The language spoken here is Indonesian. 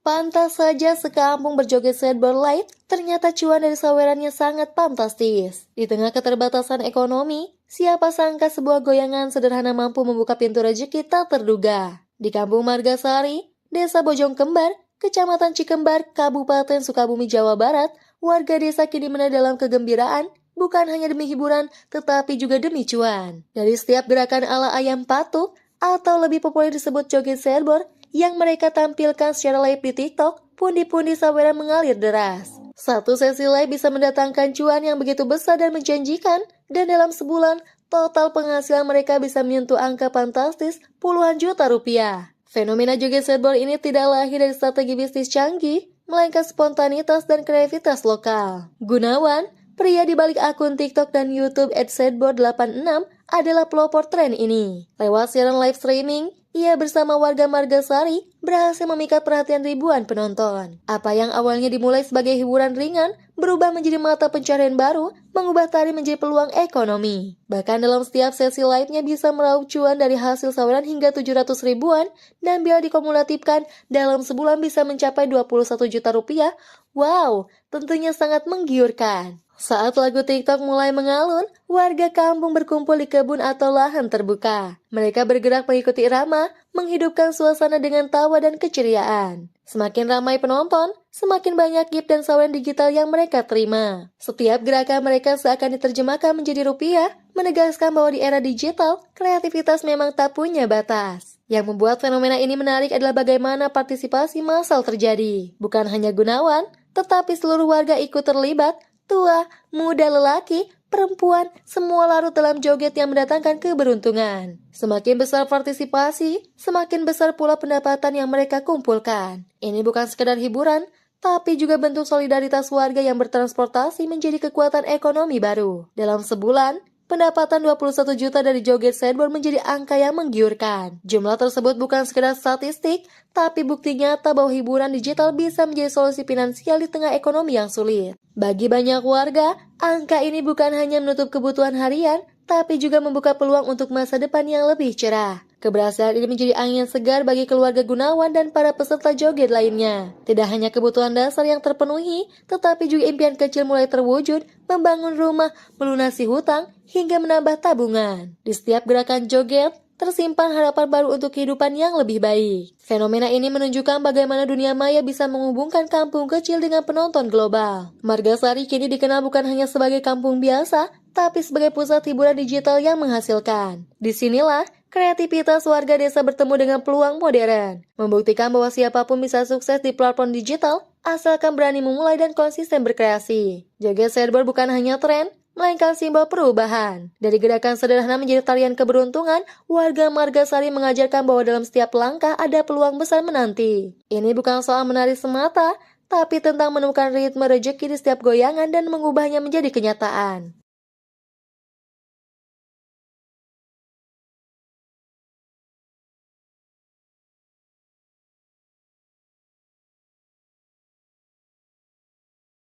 Pantas saja sekampung berjoget skateboard light, ternyata cuan dari sawerannya sangat fantastis. Di tengah keterbatasan ekonomi, siapa sangka sebuah goyangan sederhana mampu membuka pintu rezeki tak terduga. Di Kampung Margasari, Desa Bojong Kembar, Kecamatan Cikembar, Kabupaten Sukabumi, Jawa Barat, warga desa kini menang dalam kegembiraan, bukan hanya demi hiburan, tetapi juga demi cuan. Dari setiap gerakan ala ayam patuk, atau lebih populer disebut joget skateboard, yang mereka tampilkan secara live di TikTok, pundi-pundi saweran mengalir deras. Satu sesi live bisa mendatangkan cuan yang begitu besar dan menjanjikan, dan dalam sebulan, total penghasilan mereka bisa menyentuh angka fantastis puluhan juta rupiah. Fenomena joget skateboard ini tidak lahir dari strategi bisnis canggih, melainkan spontanitas dan kreativitas lokal. Gunawan, pria di balik akun TikTok dan YouTube @skateboard86, adalah pelopor tren ini. Lewat siaran live streaming, ia bersama warga Margasari berhasil memikat perhatian ribuan penonton. Apa yang awalnya dimulai sebagai hiburan ringan, berubah menjadi mata pencarian baru, mengubah tari menjadi peluang ekonomi. Bahkan dalam setiap sesi live-nya bisa meraup cuan dari hasil saweran hingga 700 ribuan, dan bila dikumulatifkan, dalam sebulan bisa mencapai 21 juta rupiah. Wow, tentunya sangat menggiurkan. Saat lagu TikTok mulai mengalun, warga kampung berkumpul di kebun atau lahan terbuka. Mereka bergerak mengikuti irama, menghidupkan suasana dengan tawa dan keceriaan. Semakin ramai penonton, semakin banyak gift dan saweran digital yang mereka terima. Setiap gerakan mereka seakan diterjemahkan menjadi rupiah, menegaskan bahwa di era digital, kreativitas memang tak punya batas. Yang membuat fenomena ini menarik adalah bagaimana partisipasi massal terjadi. Bukan hanya Gunawan, tetapi seluruh warga ikut terlibat. Tua, muda, lelaki, perempuan, semua larut dalam joget yang mendatangkan keberuntungan. Semakin besar partisipasi, semakin besar pula pendapatan yang mereka kumpulkan. Ini bukan sekedar hiburan, tapi juga bentuk solidaritas warga yang bertransportasi menjadi kekuatan ekonomi baru. Dalam sebulan, pendapatan 21 juta dari joget skateboard menjadi angka yang menggiurkan. Jumlah tersebut bukan sekedar statistik, tapi bukti nyata bahwa hiburan digital bisa menjadi solusi finansial di tengah ekonomi yang sulit. Bagi banyak warga, angka ini bukan hanya menutup kebutuhan harian, tapi juga membuka peluang untuk masa depan yang lebih cerah. Keberhasilan ini menjadi angin segar bagi keluarga Gunawan dan para peserta joget lainnya. Tidak hanya kebutuhan dasar yang terpenuhi, tetapi juga impian kecil mulai terwujud, membangun rumah, melunasi hutang, hingga menambah tabungan. Di setiap gerakan joget, tersimpan harapan baru untuk kehidupan yang lebih baik. Fenomena ini menunjukkan bagaimana dunia maya bisa menghubungkan kampung kecil dengan penonton global. Margasari kini dikenal bukan hanya sebagai kampung biasa, tapi sebagai pusat hiburan digital yang menghasilkan. Disinilah kreativitas warga desa bertemu dengan peluang modern, membuktikan bahwa siapapun bisa sukses di platform digital, asalkan berani memulai dan konsisten berkreasi. Joget skateboard bukan hanya tren, melainkan simbol perubahan. Dari gerakan sederhana menjadi tarian keberuntungan, warga Margasari mengajarkan bahwa dalam setiap langkah ada peluang besar menanti. Ini bukan soal menari semata, tapi tentang menemukan ritme rezeki di setiap goyangan dan mengubahnya menjadi kenyataan.